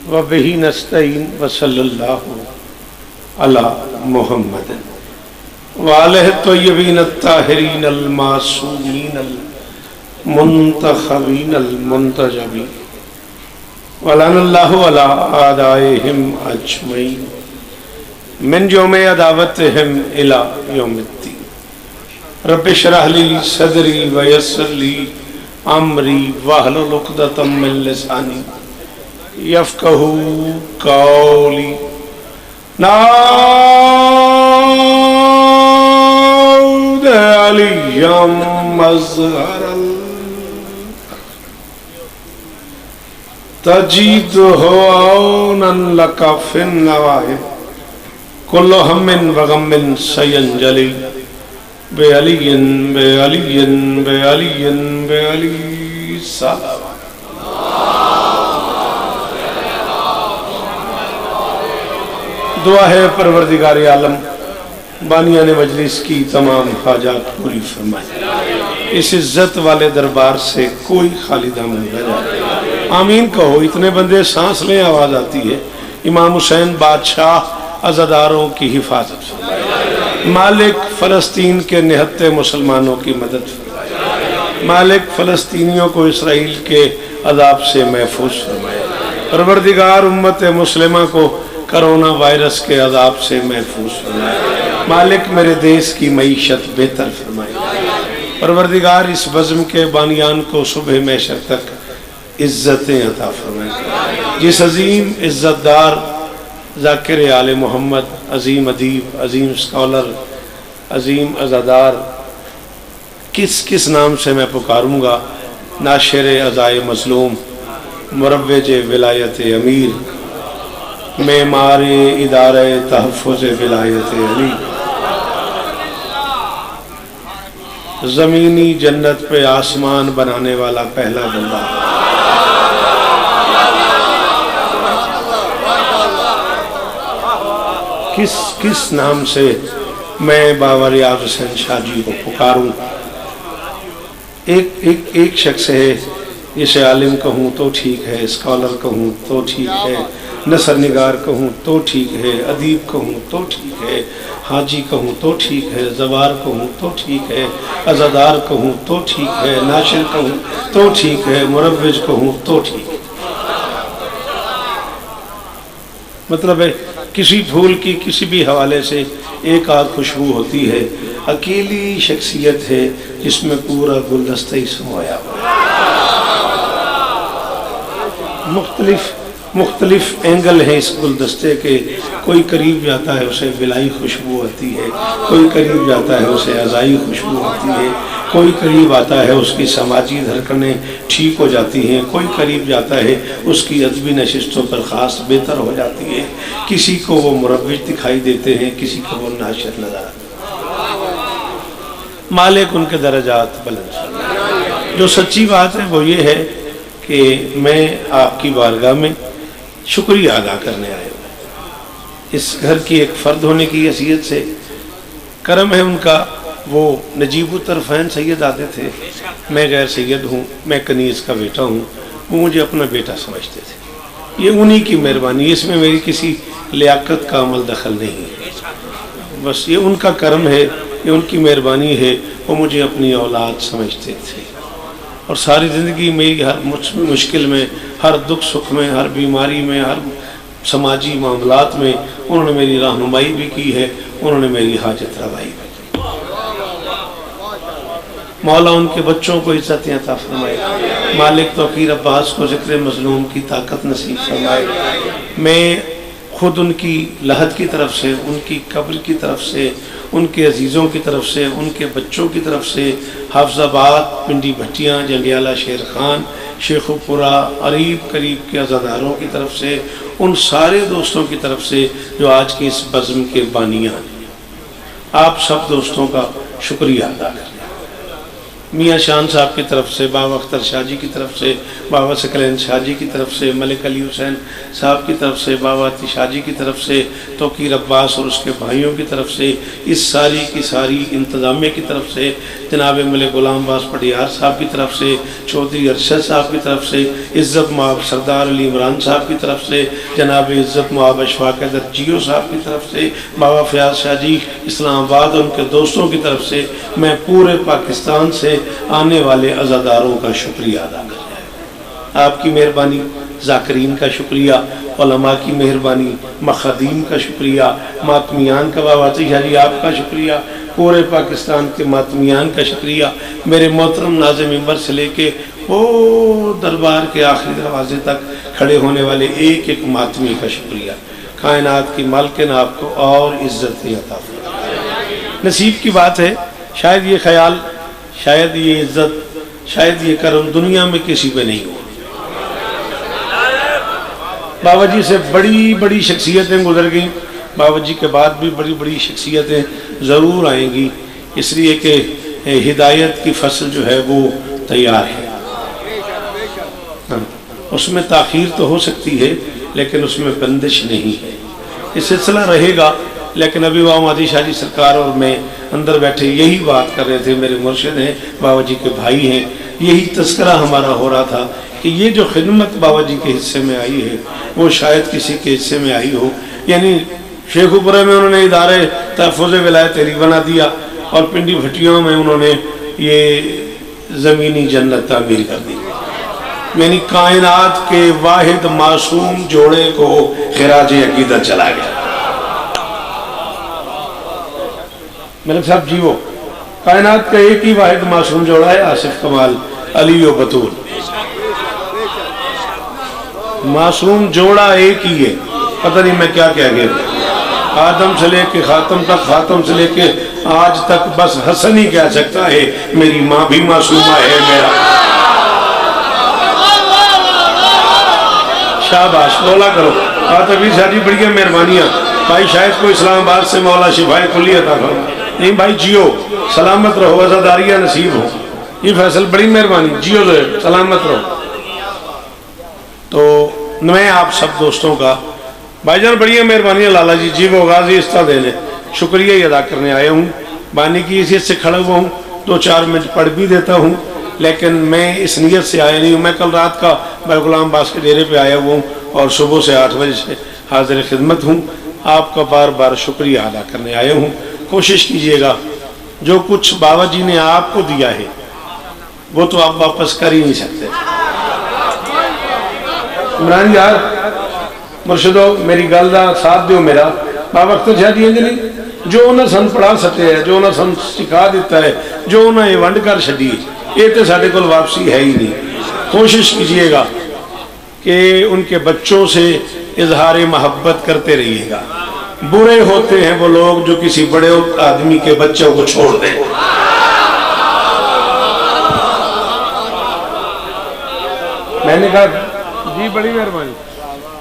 وبہ نستعین وصلی اللہ علی محمد وآلہ الطیبین الطاہرین المعصومین المنتخبین المنتجبین ولعن اللہ علی اعدائہم اجمعین من یوم عداوتہم الی یوم الدین رب اشرح لی صدری ویسر لی امری واحلل عقدۃ من لسانی یفقہوا قولی نعود علی مظہر تجیدہ عونا لک فی النوائب کل ہم وغم سینجلی بے علی بے علی بے علی بے علی صلوات دعا ہے پروردگار عالم بانیان مجلس کی تمام حاجات پوری فرمائے، اس عزت والے دربار سے کوئی خالی دم نہ جائے، آمین کہو۔ اتنے بندے سانس لیں آواز آتی ہے۔ امام حسین بادشاہ عزاداروں کی حفاظت فرمائے، مالک فلسطین کے نہتے مسلمانوں کی مدد فرمائے، مالک فلسطینیوں کو اسرائیل کے عذاب سے محفوظ فرمائے، پروردگار امت مسلمہ کو کرونا وائرس کے عذاب سے محفوظ فرمائے، مالک میرے دیس کی معیشت بہتر فرمائے، پروردگار اس بزم کے بانیان کو صبح محشر تک عزتیں عطا فرمائے۔ جس عظیم عزت دار ذاکر آل محمد، عظیم ادیب، عظیم اسکالر، عظیم عزادار، کس نام سے میں پکاروں گا؟ ناشر عزائے مظلوم، مروج ولایت امیر، معمار ادارہ تحفظ ولایت علی، زمینی جنت پہ آسمان بنانے والا پہلا بندہ، کس نام سے میں بابا ریاض حسین شاہ جی کو پکاروں؟ ایک شخص ہے جسے عالم کہوں تو ٹھیک ہے، اسکالر کہوں تو ٹھیک ہے، نثر نگار کہوں تو ٹھیک ہے، ادیب کہوں تو ٹھیک ہے، حاجی کہوں تو ٹھیک ہے، زوار کہوں تو ٹھیک ہے، عزادار کہوں تو ٹھیک ہے، ناشر کہوں تو ٹھیک ہے، مروج کہوں تو ٹھیک ہے۔ مطلب ہے کسی پھول کی کسی بھی حوالے سے ایک آدھ خوشبو ہوتی ہے، اکیلی شخصیت ہے جس میں پورا گلدستہ ہی سمایا ہوا ہے۔ مختلف اینگل ہیں اس گلدستے کے، کوئی قریب جاتا ہے اسے ولائی خوشبو ہوتی ہے، کوئی قریب جاتا ہے اسے عزائی خوشبو ہوتی ہے، کوئی قریب آتا ہے اس کی سماجی دھڑکنیں ٹھیک ہو جاتی ہیں، کوئی قریب جاتا ہے اس کی ادبی نشستوں پر خاص بہتر ہو جاتی ہے، کسی کو وہ مروج دکھائی دیتے ہیں، کسی کو وہ ناشر نظر آتے ہیں۔ مالک ان کے درجات بلند فرمائے۔ جو سچی بات ہے وہ یہ ہے کہ میں آپ کی بارگاہ میں شکریہ ادا کرنے آئے ہوں، اس گھر کی ایک فرد ہونے کی حیثیت سے کرم ہے ان کا۔ وہ نجیب الطرفین سید آتے تھے، میں غیر سید ہوں، میں کنیز کا بیٹا ہوں، وہ مجھے اپنا بیٹا سمجھتے تھے۔ یہ انہی کی مہربانی، اس میں میری کسی لیاقت کا عمل دخل نہیں ہے، بس یہ ان کا کرم ہے، یہ ان کی مہربانی ہے، وہ مجھے اپنی اولاد سمجھتے تھے، اور ساری زندگی میری ہر مشکل میں، ہر دکھ سکھ میں، ہر بیماری میں، ہر سماجی معاملات میں انہوں نے میری رہنمائی بھی کی ہے، انہوں نے میری حاجت روائی بھی کی۔ مولا ان کے بچوں کو عزت عطا فرمائے، مالک توقیر عباس کو ذکر مظلوم کی طاقت نصیب فرمائے۔ میں خود ان کی لحد کی طرف سے، ان کی قبر کی طرف سے، ان کے عزیزوں کی طرف سے، ان کے بچوں کی طرف سے، حافظ آباد، پنڈی بھٹیاں، جنڈیالہ شیر خان، شیخ پورہ، قریب کے عزاداروں کی طرف سے، ان سارے دوستوں کی طرف سے جو آج کی اس بزم کے بانیان ہیں، آپ سب دوستوں کا شکریہ ادا کریں۔ میاں شان صاحب کی طرف سے، بابا اختر شاہ جی کی طرف سے، بابا سکلین شاہ جی کی طرف سے، ملک علی حسین صاحب کی طرف سے، بابا عطی شاہ جی کی طرف سے، توقیر عباس اور اس کے بھائیوں کی طرف سے، اس ساری کی ساری انتظامیہ کی طرف سے، جناب ملک غلام عباس پٹیار صاحب کی طرف سے، چودھری ارشد صاحب کی طرف سے، عزت مآب سردار علی عمران صاحب کی طرف سے، جناب عزت مآب اشفاق حیدر جیو صاحب کی طرف سے، بابا فیاض شاہ جی اسلام آباد ان کے دوستوں کی طرف سے، میں پورے پاکستان سے آنے والے عزاداروں کا شکریہ ادا کرتا ہوں۔ آپ کی مہربانی، ذاکرین کا شکریہ، علماء کی مہربانی، مخادیم کا شکریہ، ماتمیان کا، بابا عطی شاہ جی آپ کا شکریہ، پورے پاکستان کے ماتمیان کا شکریہ، میرے محترم ناظم ممبر سے لے کے وہ دربار کے آخری دروازے تک کھڑے ہونے والے ایک ایک ماتمی کا شکریہ۔ کائنات کی مالکن آپ کو اور عزت عطا فرمائے۔ نصیب کی بات ہے، شاید یہ خیال، شاید یہ عزت، شاید یہ کرم دنیا میں کسی پہ نہیں ہوا۔ بابا جی سے بڑی بڑی شخصیتیں گزر گئیں، بابا جی کے بعد بھی بڑی بڑی شخصیتیں ضرور آئیں گی، اس لیے کہ ہدایت کی فصل جو ہے وہ تیار ہے۔ اس میں تاخیر تو ہو سکتی ہے لیکن اس میں بندش نہیں ہے، یہ سلسلہ رہے گا۔ لیکن ابھی بابا مہدی شاہ جی سرکار اور میں اندر بیٹھے یہی بات کر رہے تھے، میرے مرشد ہیں، بابا جی کے بھائی ہیں، یہی تذکرہ ہمارا ہو رہا تھا کہ یہ جو خدمت بابا جی کے حصے میں آئی ہے وہ شاید کسی کے حصے میں آئی ہو۔ یعنی شیخو پورہ میں انہوں نے ادارے تحفظ ولایت علی بنا دیا اور پنڈی بھٹیوں میں انہوں نے یہ زمینی جنت تعمیر کر دی، یعنی کائنات کے واحد معصوم جوڑے کو خراج عقیدت چلا گیا۔ ملک صاحب جی، وہ کائنات کا ایک ہی واحد معصوم جوڑا ہے، آصف کمال، علی و بطول، معصوم جوڑا ایک ہی ہے۔ پتہ نہیں میں کیا کہہ گیا، آدم سے لے کے خاتم تک، خاتم سے لے کے آج تک بس حسن ہی کہہ سکتا ہے میری ماں بھی معصومہ ہے، میرا شاباش، مولا کرو۔ آتبیر شاہ جی بڑی مہربانیاں، بھائی شاید کوئی اسلام آباد سے مولا شفائے کلی عطا فرمائے۔ نہیں بھائی جیو، سلامت رہو، عزاداریاں نصیب ہو، یہ فیصل بڑی مہربانی، جیو سلامت رہو۔ تو میں آپ سب دوستوں کا، بھائی جان بڑی مہربانی، لالا جی جی وہ غازی استہ دینے شکریہ ہی ادا کرنے آیا ہوں، بانی کی حیثیت سے کھڑا ہوا ہوں، 2-4 منٹ پڑھ بھی دیتا ہوں، لیکن میں اس نیت سے آیا نہیں ہوں۔ میں کل رات کا میں غلام عباس کے ڈیرے پہ آیا ہوا ہوں اور صبح سے 8 بجے سے حاضر خدمت ہوں، آپ کا بار بار شکریہ ادا کرنے آیا ہوں۔ کوشش کیجئے گا جو کچھ بابا جی نے آپ کو دیا ہے وہ تو آپ واپس کر ہی نہیں سکتے۔ عمران یار مرشدو میری گل دا ساتھ دیو، میرا بابا اختر شاہ جی نہیں جو انہیں سن پڑھا سکتے ہیں، جو انہیں سن سکھا دیتا ہے، جو انہیں یہ ونڈ کر چھڈی، یہ تو ساڈے کول واپسی ہے ہی نہیں۔ کوشش کیجئے گا کہ ان کے بچوں سے اظہار محبت کرتے رہیے گا۔ برے ہوتے ہیں وہ لوگ جو کسی بڑے آدمی کے بچوں کو چھوڑ دیں۔ میں نے کہا جی بڑی مہربانی،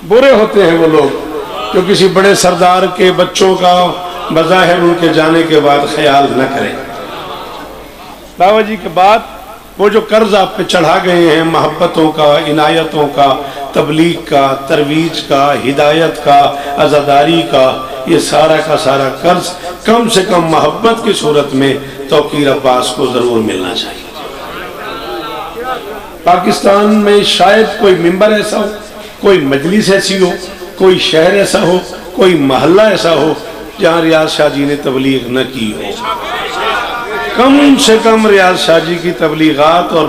برے ہوتے ہیں وہ لوگ جو کسی بڑے سردار کے بچوں کا بظاہر ان کے جانے کے بعد خیال نہ کریں۔ بابا جی کے بعد وہ جو قرض آپ پہ چڑھا گئے ہیں، محبتوں کا، عنایتوں کا، تبلیغ کا، ترویج کا، ہدایت کا، عزاداری کا، یہ سارا کا سارا قرض کم سے کم محبت کی صورت میں توقیر عباس کو ضرور ملنا چاہیے۔ پاکستان میں شاید کوئی ممبر ایسا ہو، کوئی مجلس ایسی ہو، کوئی شہر ایسا ہو، کوئی محلہ ایسا ہو جہاں ریاض شاہ جی نے تبلیغ نہ کی ہو۔ کم سے کم ریاض شاہ جی کی تبلیغات اور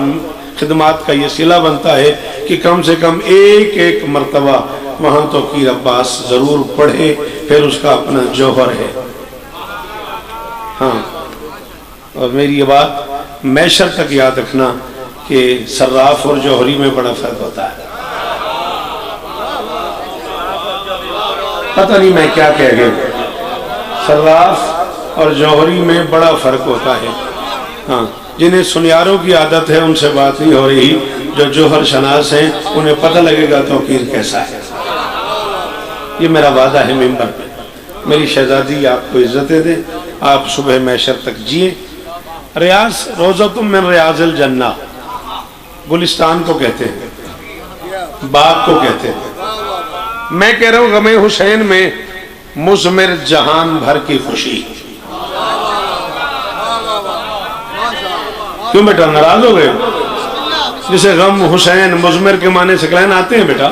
خدمات کا یہ صلہ بنتا ہے کہ کم سے کم ایک ایک مرتبہ وہاں توقیر عباس ضرور پڑھے، پھر اس کا اپنا جوہر ہے۔ ہاں، اور میری یہ بات میشر تک یاد رکھنا کہ صراف اور جوہری میں بڑا فرق ہوتا ہے۔ پتہ نہیں میں کیا کہہ گیا، صراف اور جوہری میں بڑا فرق ہوتا ہے۔ ہاں، جنہیں سنیاروں کی عادت ہے ان سے بات نہیں ہو رہی، جو جوہر شناس ہیں انہیں پتہ لگے گا توقیر کیسا ہے۔ یہ میرا وعدہ ہے ممبر پہ۔ میری شہزادی آپ کو عزتیں دیں، آپ صبح محشر تک جئیں، ریاض روزۃ من ریاض الجنہ، گلستان کو کہتے ہیں، باغ کو کہتے ہیں۔ میں کہہ رہا ہوں غم حسین میں مضمر جہان بھر کی خوشی۔ کیوں بیٹا ناراض ہو گئے؟ جسے غم حسین مضمر کے معنی سے کلین آتے ہیں بیٹا،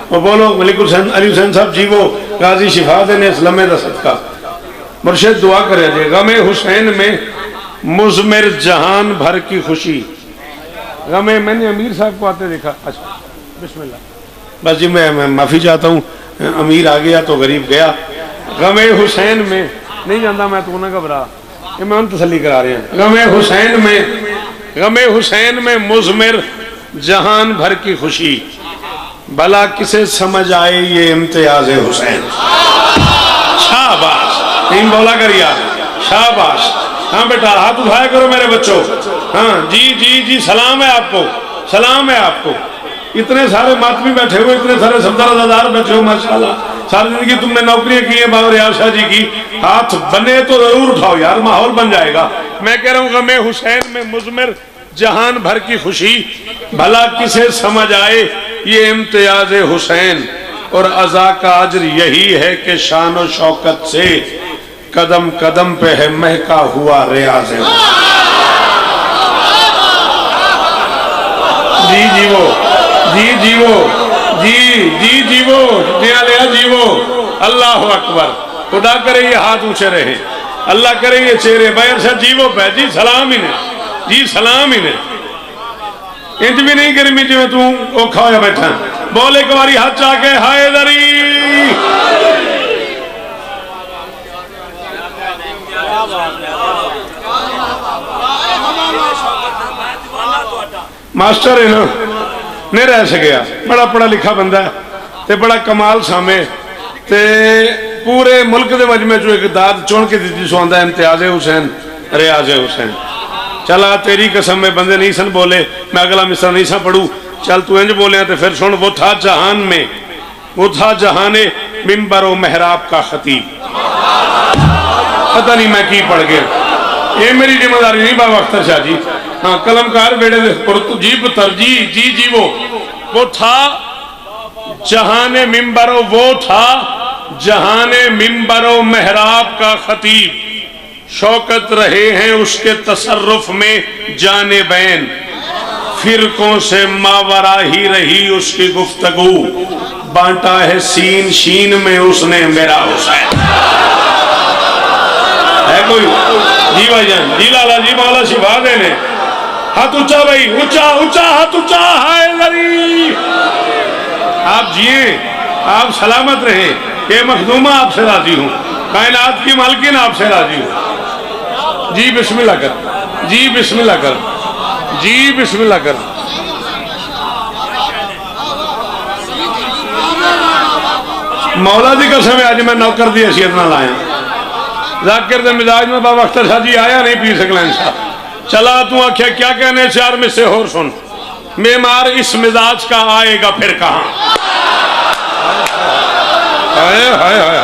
وہ بولو ملک حسین علی حسین صاحب جی وہ غازی شفا دینے اسلام دا صدقہ۔ مرشد دعا کرے دے غم حسین میں مضمر جہان بھر کی خوشی۔ غم میں نے امیر صاحب کو آتے دیکھا، اچھا بسم اللہ، بس جی میں معافی چاہتا ہوں، امیر آ گیا تو غریب گیا۔ غم حسین میں نہیں جانتا میں تو نہ گھبرا، یہ میں ان تسلی کرا رہے ہیں۔ غم حسین میں مضمر جہان بھر کی خوشی، بھلا کسے سمجھ آئے یہ امتیاز حسین۔ شاباش، تین بولا کریا، شاباش۔ ہاں بیٹا ہاتھ اٹھایا کرو میرے بچوں، ہاں جی جی جی سلام ہے آپ کو، سلام ہے آپ کو۔ اتنے سارے ماتمی بیٹھے ہوئے، اتنے سارے سردار ازادار بیٹھے ہو، ماشاءاللہ ساری زندگی تم نے نوکریاں کی ہیں، بابا ریاض شاہ جی کی، ہاتھ بنے تو ضرور اٹھاؤ یار، ماحول بن جائے گا۔ میں کہہ رہا ہوں غم حسین میں مضمر جہان بھر کی خوشی، بھلا کسے سمجھ آئے یہ امتیاز حسین، اور عزا کا اجر یہی ہے کہ شان و شوکت سے قدم قدم پہ ہے مہکا ہوا ریاض حسین۔ جی جی وہ جی جی وہ جی جی جی وہ دیا لیا جی وہ، اللہ اکبر۔ خدا کرے یہ ہاتھ اونچے رہے، اللہ کرے یہ چہرے بیر شاہ جی وہ پہ جی سلام ہی نے، جی سلام ہی نے۔ انج بھی نہیں کری میں جو میں تو اوکھا ہویا بیٹھا، بول ایک باری ہاتھ چاہ کے ہائے دری۔ ماسٹر ہے نا نہیں رہ سکیا، بڑا پڑھا لکھا بندہ ہے تے بڑا کمال سامے تے پورے ملک دے مجمع جو ایک داد چون کے دیتی سو آندہ امتیاز حسین ریاض حسین۔ چلا تیری قسم میں بندے نہیں سن بولے، میں اگلا مصرع نہیں سن پڑھوں، چل تو انج بولے ہیں تے پھر سن۔ وہ تھا جہان میں، وہ تھا جہان منبر و محراب کا خطیب۔ پتہ نہیں میں کی پڑھ گیا، یہ میری ذمہ داری نہیں بابا اختر شاہ جی، ہاں قلم کار بیڑے دے جیب ترجیح جی جی وہ تھا جہان منبر و وہ تھا جہان منبر و محراب کا خطیب، شوکت رہے ہیں اس کے تصرف میں جانبین، فرقوں سے ماورا ہی رہی اس کی گفتگو، بانٹا ہے سین شین میں اس نے میرا حسین۔ ہے کوئی جی بھائی جان، جی لالا جی مولا شفا دینے، ہاتھ اچھا بھائی، اچھا اچھا ہاتھ اچھا، ہائے لری۔ آپ جیئے، آپ سلامت رہیں، کہ مخدومہ آپ سے راضی ہوں، کائنات کی مالکین آپ سے راضی ہوں۔ جی بسم اللہ کر، جی بسم اللہ کر، جی بسم اللہ کر۔ مولا دی قسم ہے آج میں نوکر دی حیثیت نہ لایا، ذاکر دے مزاج میں بابا اختر شاہ جی آیا نہیں پیر سکلین صاحب۔ چلا تو آکھیا کیا کہنے چار میں سے اور سن، معمار اس مزاج کا آئے گا پھر کہاں۔ ہائے ہائے ہائے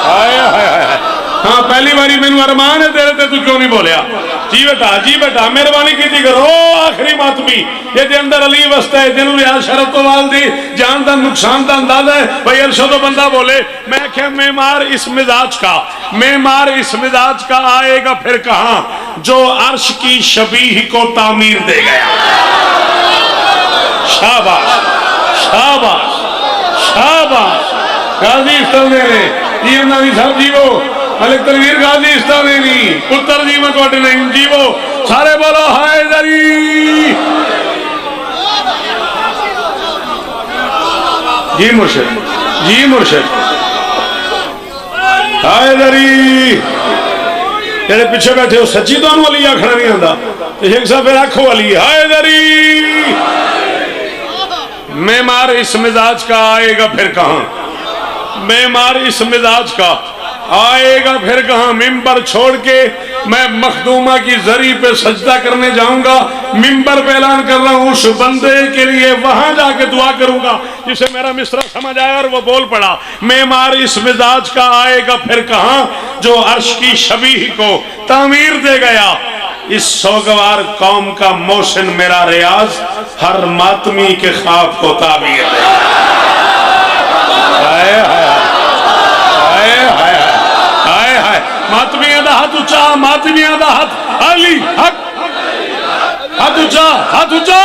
ہائے ہائے ہائے، ہاں پہلی باری میں ارمان ہے تیرے تے تو کیوں نہیں بولیا؟ جی بیٹا مہربانی کی تھی کرو، آخری ماتمی یہ دے اندر علی وسط ہے، دنوں ریاض شرط تو والدی جان دا نقصان دا اندازہ ہے بھائی ارشد و بندہ بولے۔ میں کہ معمار اس مزاج کا، معمار اس مزاج کا آئے گا پھر کہاں، جو عرش کی شبیہ کو تعمیر دے گیا۔ شاباش شاباش شاباش، غازی استعمال جی انہوں نے صاحب جی وہ ملک تنویر غازی استعمالی پتر جی میں کوٹے نہیں جی وہ سارے بولو ہائے دری۔ جی مرشد، جی مرشد، ہائے دری۔ جیڑے پیچھے بیٹھے ہو سچی تو انہوں علی آکھنا نہیں آندا، ایک صاحب پھر آکھو علی ہائے دری۔ معمار اس مزاج کا آئے گا پھر کہاں، معمار اس مزاج کا آئے گا پھر کہاں، منبر چھوڑ کے میں مخدومہ کی زری پہ سجدہ کرنے جاؤں گا، منبر پہ اعلان کر رہا ہوں اس بندے کے لیے وہاں جا کے دعا کروں گا جسے میرا مصرع سمجھ آیا اور وہ بول پڑا، معمار اس مزاج کا آئے گا پھر کہاں، جو عرش کی شبیہ کو تعمیر دے گیا۔ اس سوگوار قوم کا موشن میرا ریاض، ہر ماتمی کے خواب کو تعبیر ہے۔ ہائے ہائے ہائے ہائے ہائے ہائے، ماتمیاں دا ہاتھ اچھا، ماتمیاں دا ہاتھ، علی حق، ہاتھ اچھا، ہاتھ اچھا۔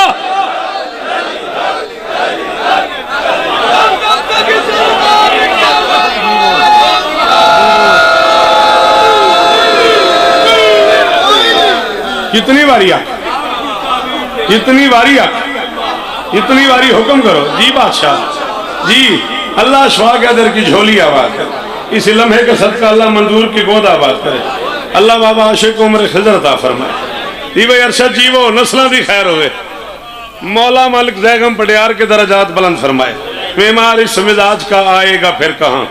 کتنی باری آ، کتنی باری آ، کتنی باری حکم کرو جی بادشاہ جی۔ اللہ شفا کے در کی جھولی آباد کرے، اس لمحے کے صدقہ اللہ منظور کی گود آباد کرے، اللہ بابا عاشق عمر خضر عطا فرمائے جی بھائی ارشد جی وہ نسلہ دی خیر ہوئے، مولا مالک زیغم پڑیار کے درجات بلند فرمائے۔ معمار اس مزاج کا آئے گا پھر کہاں،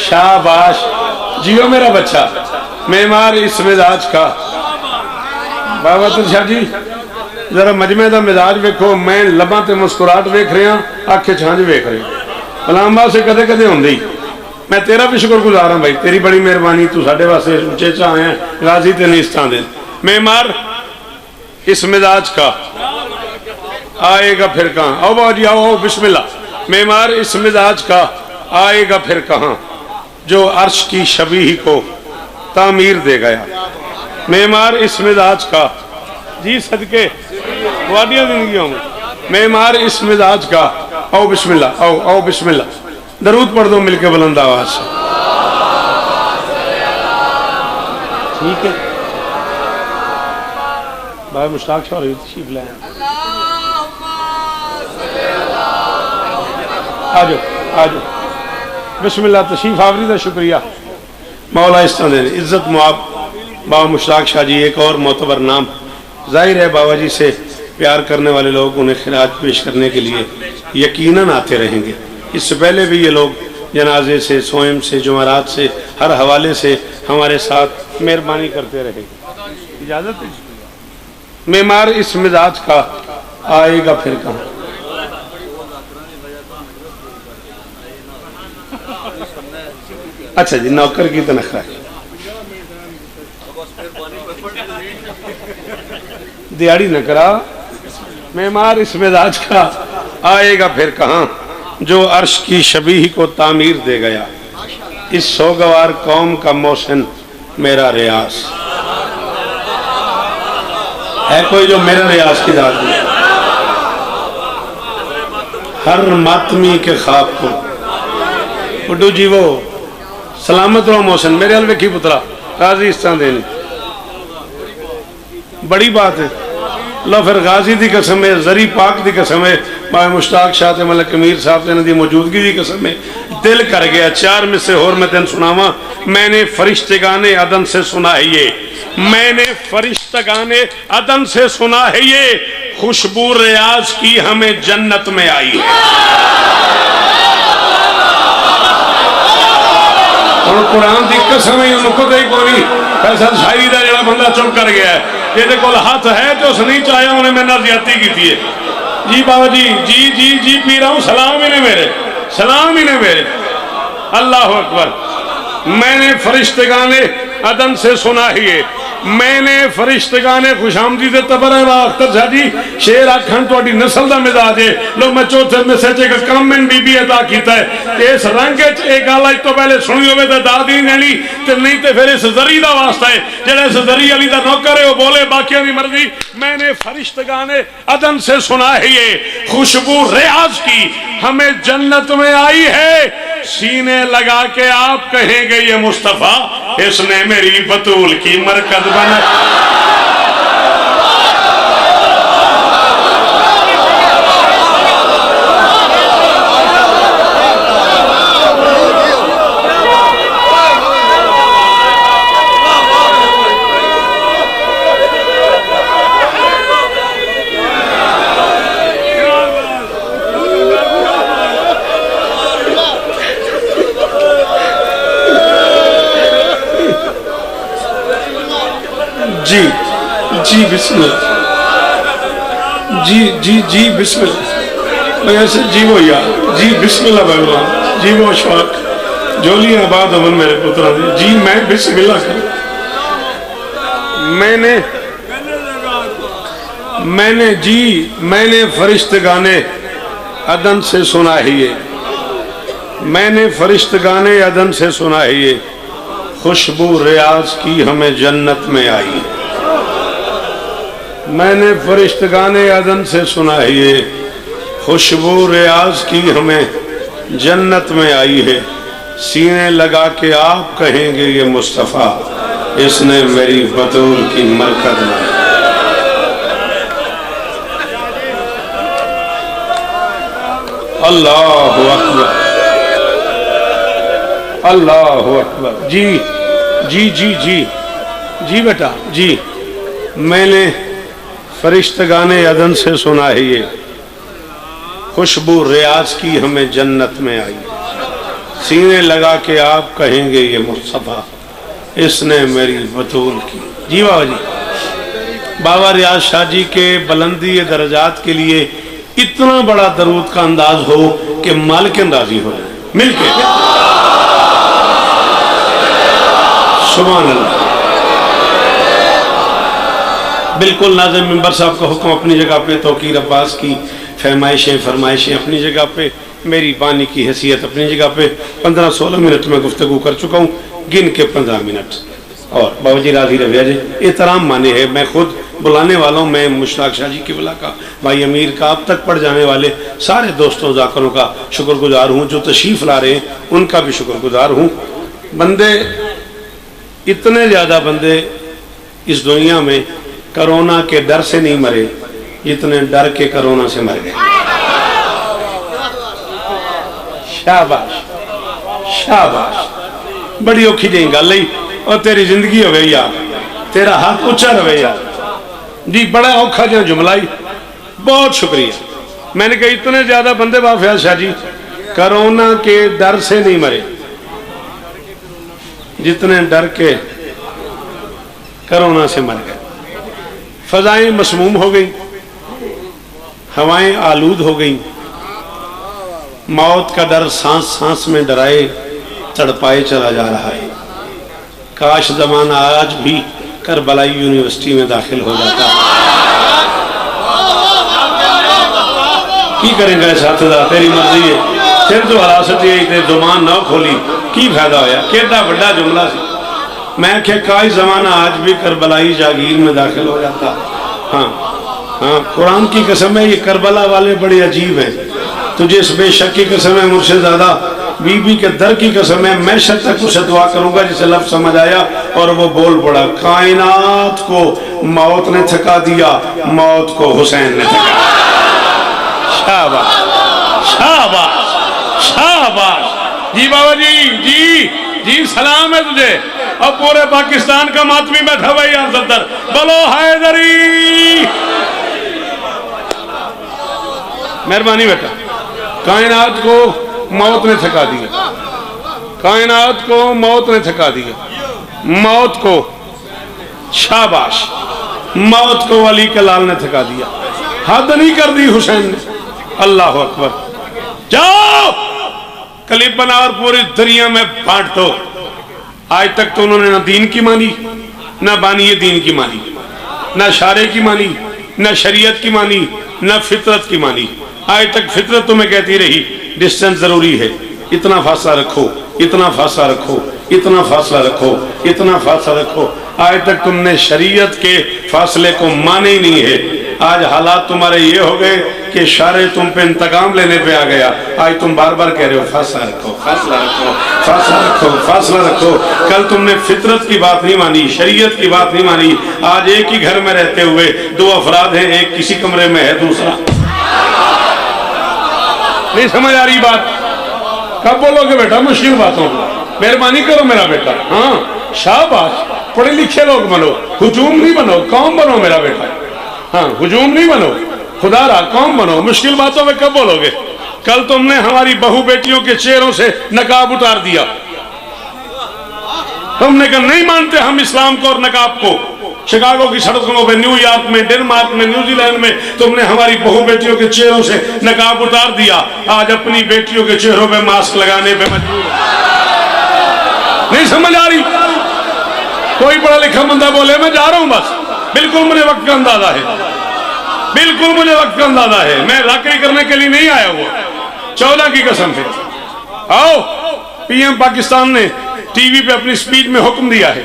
شاباش جیو میرا بچہ، معمار اس مزاج کا۔ بابا ترشاہ جی ذرا مجمع دا مزاج ویکھو، میں لباں تے مسکراہٹ ویکھ رہے ہیں، آنکھیں چھانج ویکھ رہے ہیں، کلام باز سے کدے کدے ہوندی۔ میں تیرا بھی شکر گزار ہوں بھائی، تیری بڑی مہربانی، تو ساڈے واسطے اونچے چاہے ہیں، غازی تے نیستان دے۔ معمار اس مزاج کا آئے گا پھر کہاں، آؤ بابا جی آؤ بسم اللہ۔ معمار اس مزاج کا آئے گا پھر کہاں، جو عرش کی شبیہ کو تعمیر دے گیا۔ معمار اس مزاج کا جی صدقے وادیاں زندگیوں میں، معمار اس مزاج کا، آؤ بسم اللہ، آؤ آؤ بسم اللہ، درود پڑھ دو مل کے بلند آواز سے۔ ٹھیک ہے بھائی مشتاق شاہ رہی تشریف لائیں، آجو آجو بسم اللہ، تشریف آوری دا شکریہ مولا اس طرح دے عزت معاب بابا مشتاق شاہ جی، ایک اور معتبر نام۔ ظاہر ہے بابا جی سے پیار کرنے والے لوگ انہیں خراج پیش کرنے کے لیے یقیناً آتے رہیں گے۔ اس سے پہلے بھی یہ لوگ جنازے سے، سوئم سے، جمعرات سے، ہر حوالے سے ہمارے ساتھ مہربانی کرتے رہے گا۔ اجازت ہے؟ معمار اس مزاج کا آئے گا پھر کہاں، اچھا جی نوکر کی تنخواہ دیاڑی نہ کرا۔ معمار اس مزاج کا آئے گا پھر کہاں، جو عرش کی شبیہ کو تعمیر دے گیا، اس سوگوار قوم کا محسن میرا ریاض ہے۔ کوئی جو میرا ریاض کی ذات ہے، ہر ماتمی کے خواب کو اڈو جی وہ سلامت رو محسن میرے حل ویکھی پترا غازی اس طرح دینی بڑی بات ہے۔ اللہ پھر غازی دی قسم ہے، زری پاک دی قسم ہے، بھائی مشتاق شاہ تے ملک امیر صاحب تے دی موجودگی دی قسم ہے، دل کر گیا۔ چار میں سے اور میں تین سناواں۔ میں نے فرشتگان عدن سے سنا ہے یہ، میں نے فرشتگان عدن سے سنا ہے یہ، خوشبو ریاض کی ہمیں جنت میں آئی ہے۔ اور قرآن دی قسم ہے، انہوں کو دے کوئی فیصل شاعری دا جڑا بندہ چپ کر گیا ہے، یہ دے کول ہاتھ ہے جو اس نہیں چاہیا انہیں میں نازیاتی کی تھی ہے۔ جی بابا جی جی جی جی پی رہا ہوں، سلام ہی نے میرے، سلام ہی نے میرے۔ اللہ اکبر۔ میں نے فرشتگان عدن سے سنا ہی ہے، میں نے فرشتگان خوش آمدید تبر ہے اختر شاہ جی شیر آکھن تو اڈی نسل دا مزاج ہے۔ لو میں چوتھے میں سچے کا کم میں بی بی عطا کیتا ہے کہ اس رنگ ایک آلائی تو پہلے سنی ہوئے تے دادی نینی تے نہیں تے پھر اس ذری دا واسطہ ہے، جڑے اس ذری علی دا نوکر ہے وہ بولے باقیوں دی مرضی۔ میں نے فرشتگان عدن سے سنا ہے یہ، خوشبو ریاض کی ہمیں جنت میں آئی ہے، سینے لگا کے آپ کہیں گے یہ مصطفیٰ اس نے میری بطول کی مرکز بنا۔ جی جی بسم اللہ، جی جی جی بسم اللہ، میں ایسے جی وہ یا جی بسم اللہ بھگوان، جی وہ اشفاق جولی آباد امن میرے پترہ دے، جی میں بسم اللہ کروں۔ میں نے فرشتگانے عدن سے سنا ہے یہ، میں نے فرشتگانے عدن سے سنا ہے یہ، خوشبو ریاض کی ہمیں جنت میں آئی ہے۔ میں نے فرشتگانے عدن سے سنا ہے یہ، خوشبو ریاض کی ہمیں جنت میں آئی ہے، سینے لگا کے آپ کہیں گے یہ مصطفیٰ اس نے میری بطول کی مرکز میں۔ اللہ اکبر، اللہ اکبر۔ جی جی جی جی جی بیٹا جی، میں نے فرشتگان عدن سے سنا ہے یہ، خوشبو ریاض کی ہمیں جنت میں آئی، سینے لگا کے آپ کہیں گے یہ مصطفیٰ اس نے میری بطول کی۔ جی بابا جی، بابا ریاض شاہ جی کے بلندی درجات کے لیے اتنا بڑا درود کا انداز ہو کہ مالکن راضی ہو جائے مل کے۔ سبحان اللہ۔ بالکل ناظم منبر صاحب کا حکم اپنی جگہ پہ، توقیر عباس کی فرمائشیں اپنی جگہ پہ، میری بانی کی حیثیت اپنی جگہ پہ۔ 15-16 منٹ میں گفتگو کر چکا ہوں، گن کے 15 منٹ۔ اور بابا جی راضی رویہ جی، احترام مانے ہے، میں خود بلانے والا ہوں، میں مشتاق شاہ جی قبلہ کا، بھائی امیر کا، اب تک پڑھ جانے والے سارے دوستوں ذاکروں کا شکر گزار ہوں، جو تشریف لا رہے ہیں ان کا بھی شکر گزار ہوں۔ بندے اتنے زیادہ بندے اس دنیا میں کرونا کے ڈر سے نہیں مرے جتنے ڈر کے کرونا سے مر گئے۔ شاباش شاباش، بڑی اوکھی جائیں گا اللہ، اور تیری زندگی ہوئے یا تیرا حق اچھا روے یا جی، بڑا اوکھا جہاں جملائی، بہت شکریہ۔ میں نے کہا اتنے زیادہ بندے بافیاض شاہ جی کرونا کے ڈر سے نہیں مرے جتنے ڈر کے کرونا سے مر گئے۔ فضائیں مسموم ہو گئیں، ہوائیں آلود ہو گئیں، موت کا ڈر سانس سانس میں ڈرائے تڑپائے چلا جا رہا ہے۔ کاش زمانہ آج بھی کربلائی یونیورسٹی میں داخل ہو جاتا۔ کی کریں گے ساتھدہ، تیری مرضی ہے، پھر جو حراست یہ تے زمان نہ کھولی کی فائدہ ہویا، کیتا بڑا جملہ سی۔ میں کہ کاش زمانہ آج بھی کربلائی جاگیر میں داخل ہو جاتا۔ ہاں ہاں، قرآن کی قسم ہے، یہ کربلا والے بڑے عجیب ہیں۔ تجھے اس بے شک کی قسم ہے مرشد زادہ، بی بی کے در کی قسم ہے، میں شد تک اسے دعا کروں گا جسے لفظ سمجھ آیا اور وہ بول پڑا، کائنات کو موت نے تھکا دیا، موت کو حسین نے تھکا دیا۔ شاباش شاباش شاباش۔ جی بابا جی جی جی، سلام ہے تجھے، اب پورے پاکستان کا ماتمی بیٹھا بھائی یار صدر، بولو حیدری۔ مہربانی بیٹا، کائنات کو موت نے تھکا دیا، کائنات کو موت نے تھکا دیا، موت کو شاباش، موت کو علی کے لال نے تھکا دیا، حد نہیں کر دی حسین نے۔ اللہ اکبر۔ جاؤ کلپ بنا اور پوری دنیا میں بانٹ دو۔ آج تک تو انہوں نے نہ دین کی مانی، نہ بانی دین کی مانی، نہ شارع کی مانی، نہ شریعت کی مانی، نہ فطرت کی مانی۔ آج تک فطرت تمہیں کہتی رہی ڈسٹنس ضروری ہے، اتنا فاصلہ رکھو، اتنا فاصلہ رکھو، اتنا فاصلہ رکھو، اتنا فاصلہ رکھو۔ آج تک تم نے شریعت کے فاصلے کو مانے ہی نہیں ہے۔ آج حالات تمہارے یہ ہو گئے کہ شارع تم پہ انتقام لینے پہ آ گیا۔ آج تم بار بار کہہ رہے ہو فاصلہ رکھو، فاصلہ رکھو، فاصلہ رکھو، فاصلہ رکھو۔ کل تم نے فطرت کی بات نہیں مانی، شریعت کی بات نہیں مانی۔ آج ایک ہی گھر میں رہتے ہوئے دو افراد ہیں، ایک کسی کمرے میں ہے، دوسرا نہیں سمجھ آ رہی بات؟ کب بولو گے بیٹا مشکل باتوں کو؟ مہربانی کرو میرا بیٹا، ہاں شاباش، پڑھے لکھے لوگ بنو، ہجوم نہیں بنو، قوم بنو میرا بیٹا، ہاں ہجوم نہیں بنو، خدا را قوم بنو۔ مشکل باتوں میں کب بولو گے؟ کل تم نے ہماری بہو بیٹیوں کے چہروں سے نقاب اتار دیا، تم نے کہا نہیں مانتے ہم اسلام کو اور نقاب کو۔ شکاگو کی سڑکوں پہ، نیو یارک میں، ڈنمارک میں، نیوزی لینڈ میں تم نے ہماری بہو بیٹیوں کے چہروں سے نقاب اتار دیا۔ آج اپنی بیٹیوں کے چہروں پہ ماسک لگانے پہ مجبور ہو۔ نہیں سمجھ آ رہی؟ کوئی پڑھا لکھا بندہ بولے میں جا رہا ہوں بس، بالکل مجھے وقت کا اندازہ ہے، بالکل مجھے وقت کا اندازہ ہے، میں راکری کرنے کے لیے نہیں آیا ہوا، چولہ کی قسم سے۔ آؤ، پی ایم پاکستان نے ٹی وی پہ اپنی سپیچ میں حکم دیا ہے،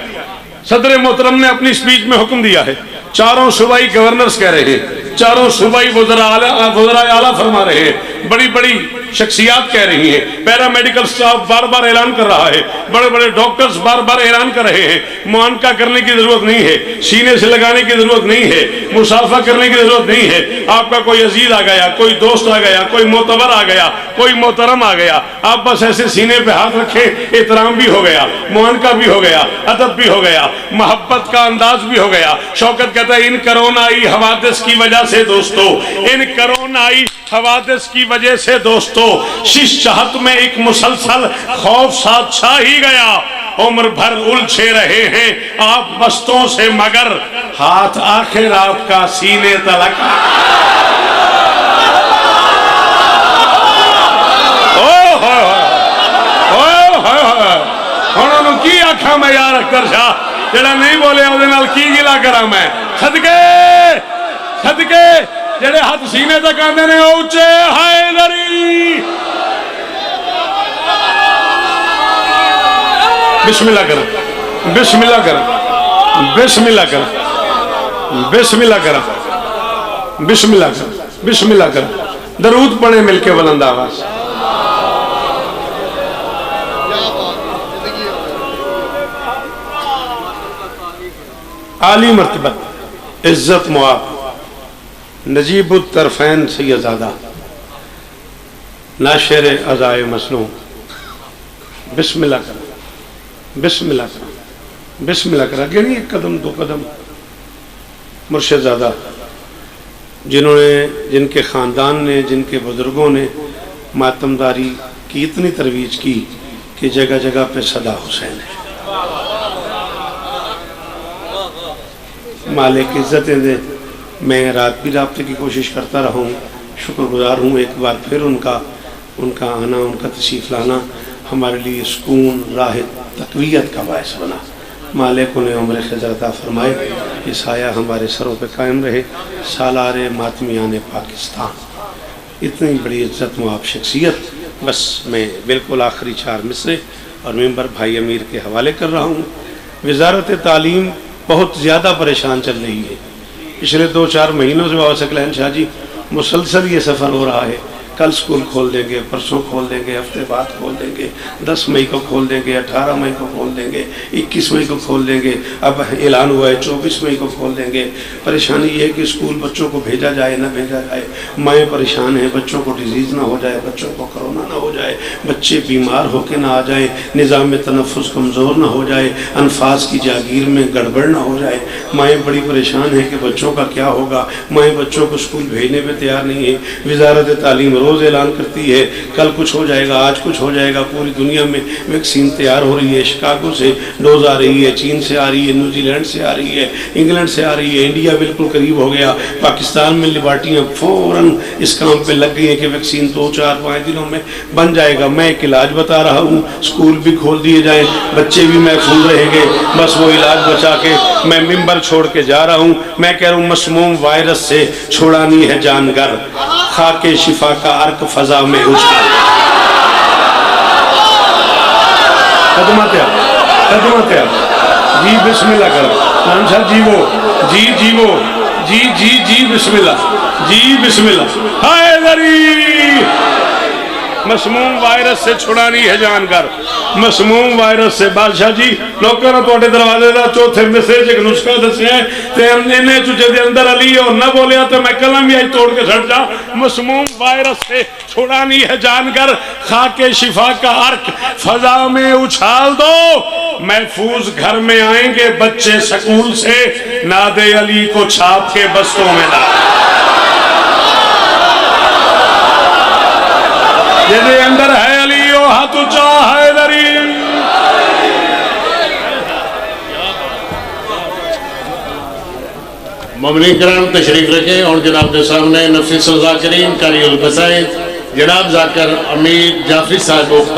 صدر محترم نے اپنی سپیچ میں حکم دیا ہے، چاروں صوبائی گورنرز کہہ رہے ہیں، چاروں صوبائی وزراء اعلیٰ فرما رہے ہیں، بڑی بڑی شخصیات کہہ رہی ہیں، پیرا میڈیکل سٹاف بار بار اعلان کر رہا ہے، بڑے بڑے ڈاکٹرز بار بار اعلان کر رہے ہیں، معانقہ کرنے کی ضرورت نہیں ہے، سینے سے لگانے کی ضرورت نہیں ہے، مصافحہ کرنے کی ضرورت نہیں ہے، آپ کا کوئی عزیز آ گیا، کوئی دوست آ گیا، کوئی معتبر آ گیا، کوئی محترم آ گیا، آپ بس ایسے سینے پہ ہاتھ رکھیں، احترام بھی ہو گیا، معانقہ بھی ہو گیا، ادب بھی ہو گیا، محبت کا انداز بھی ہو گیا۔ شوکت کہتا ہے ان کرونائی حوادث کی وجہ سے دوستو، ان کرونائی حوادث کی وجہ سے دوستو، شش چاہت میں ایک مسلسل خوف ساتھ چھا ہی گیا، عمر بھر الجھے رہے ہیں آپ بستوں سے مگر ہاتھ آخر آپ کا سینے تلک۔ انہوں کی آکھا میں یار اکتر شاہ جڑا نہیں بولے اوہ نال کی گلا کرا میں صدقے جڑے ہاتھ سینے تک آندے نے اوچے حیدری۔ بسم اللہ کرم، بسم اللہ کرم، بسم اللہ کرم، بسم اللہ کرم، بسم اللہ کرم، بسم اللہ کرم، درود پڑھیں مل کے بلند آواز۔ عالی مرتبہ عزت معاب نجیب الطرفین سیدزادہ ناشر عزائے مسنون، بسم اللہ کرم، بسم اللہ کرم، بسم اللہ کرم، یعنی ایک قدم دو قدم مرشد زادہ جنہوں نے، جن کے خاندان نے، جن کے بزرگوں نے ماتمداری کی اتنی ترویج کی کہ جگہ جگہ پہ صدا حسین ہے۔ مالک عزتیں دے، میں رات بھی رابطے کی کوشش کرتا رہا ہوں، شکر گزار ہوں ایک بار پھر ان کا آنا، ان کا تشریف لانا ہمارے لیے سکون، راحت، تقویت کا باعث بنا۔ مالک انہیں عمر خضر عطا فرمائے، یہ سایہ ہمارے سروں پہ قائم رہے۔ سالار ماتمیان پاکستان، اتنی بڑی عزت معاب شخصیت، بس میں بالکل آخری 4 مصرے اور ممبر بھائی امیر کے حوالے کر رہا ہوں۔ وزارت تعلیم بہت زیادہ پریشان چل رہی ہے، پچھلے 2-4 مہینوں سے بابا ثقلین شاہ جی مسلسل یہ سفر ہو رہا ہے، کل سکول کھول دیں گے، پرسوں کھول دیں گے، ہفتے بعد کھول دیں گے، 10 مئی کو کھول دیں گے، 18 مئی کو کھول دیں گے، 21 مئی کو کھول دیں گے، اب اعلان ہوا ہے 24 مئی کو کھول دیں گے۔ پریشانی یہ ہے کہ سکول بچوں کو بھیجا جائے نہ بھیجا جائے، مائیں پریشان ہیں، بچوں کو ڈیزیز نہ ہو جائے، بچوں کو کرونا نہ ہو جائے، بچے بیمار ہو کے نہ آ جائیں، نظام تنفس کمزور نہ ہو جائے، انفاس کی جاگیر میں گڑبڑ نہ ہو جائے۔ مائیں بڑی پریشان ہیں کہ بچوں کا کیا ہوگا، مائیں بچوں کو سکول بھیجنے پہ تیار نہیں ہیں۔ وزارت تعلیم روز اعلان کرتی ہے کل کچھ ہو جائے گا، آج کچھ ہو جائے گا، پوری دنیا میں ویکسین تیار ہو رہی ہے، شکاگو سے ڈوز آ رہی ہے، چین سے آ رہی ہے، نیوزی لینڈ سے آ رہی ہے، انگلینڈ سے آ رہی ہے، انڈیا بالکل قریب ہو گیا، پاکستان میں لیبارٹیاں فوراً اس کام پہ لگ گئی ہیں کہ ویکسین 2-4-5 دنوں میں بن جائے گا۔ میں ایک علاج بتا رہا ہوں، سکول بھی کھول دیے جائیں، بچے بھی محفوظ رہیں گے، بس وہ علاج بچا کے میں ممبر چھوڑ کے جا رہا ہوں۔ میں کہہ رہا ہوں مسموم وائرس سے چھوڑانی ہے جان گر، خاک شفا کا عرق فضا میں اچھال۔ خدمت ہے جی، بسم اللہ کر نام شاہ جی، وہ جی بسم اللہ، جی بسم اللہ۔ حیدری مسموم وائرس سے چھڑانی ہے جان گر، مسموم وائرس سے۔ بادشاہ جی لوکاں نے تواڈے دروازے دا چوتھے مصرے چ ایک نسخہ دسیا ہے تے انہیں چوچے دے اندر علی اور نہ بولیا تو میں کلم بھی آج توڑ کے سٹ جا۔ مسموم وائرس سے چھڑانی ہے جان گر، خاک شفا کا عرق فضا میں اچھال دو، محفوظ گھر میں آئیں گے بچے سکول سے، ناد علی کو چھاپ کے بستوں میں لا۔ جدے اندر ہے علی او ہاتھ اچا حیدری۔ ممنون کرام تشریف رکھیں اور جناب کے سامنے نفیس الذاکرین قاری القصائد جناب ذاکر امیر جعفری صاحب کو خطاب